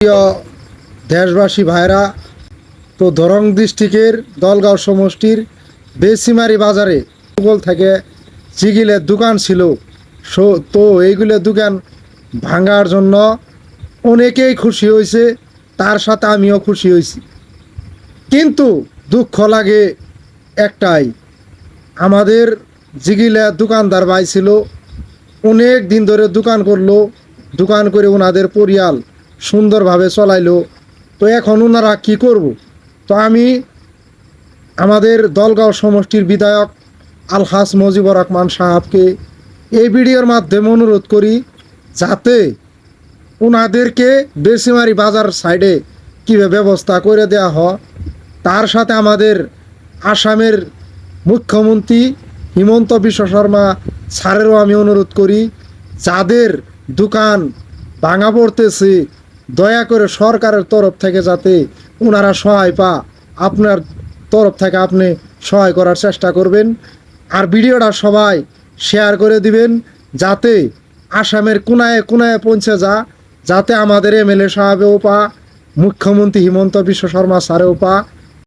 প্রিয় দেশবাসী ভাইরা, তো দরং ডিস্ট্রিক্টের দলগাঁও সমষ্টির বেসিমারি বাজারে ভূগোল থেকে চিগিলের দোকান ছিল। তো এইগুলো দোকান ভাঙার জন্য অনেকেই খুশি হয়েছে, তার সাথে আমিও খুশি হয়েছি। কিন্তু দুঃখ লাগে একটাই, আমাদের জিগিলা দোকানদার ভাই ছিল, অনেক দিন ধরে দোকান করলো, দোকান করে ওনাদের পরিয়াল সুন্দরভাবে চলাইলো। তো এখন ওনারা কি করব? তো আমি আমাদের দলগাঁও সমষ্টির বিধায়ক আলহাজ মজিবুর রহমান সাহেবকে এই ভিডিওর মাধ্যমে অনুরোধ করি, যাতে ওনাদেরকে বেসিমারি বাজার সাইডে কীভাবে ব্যবস্থা করে দেওয়া হয়। তার সাথে আমাদের আসামের মুখ্যমন্ত্রী হিমন্ত বিশ্ব শর্মা স্যারেরও আমি অনুরোধ করি, যাদের দোকান ভাঙা পড়তেছে, দয়া করে সরকারের তরফ থেকে যাতে ওনারা সহায় পা, আপনার তরফ থেকে আপনি সহায় করার চেষ্টা করবেন। আর ভিডিওটা সবাই শেয়ার করে দিবেন, যাতে আসামের কোনায় কোনায় পৌঁছে যাতে আমাদের এমএলএ সাহেবেও পা, মুখ্যমন্ত্রী হিমন্ত বিশ্ব শর্মা স্যারেও পা,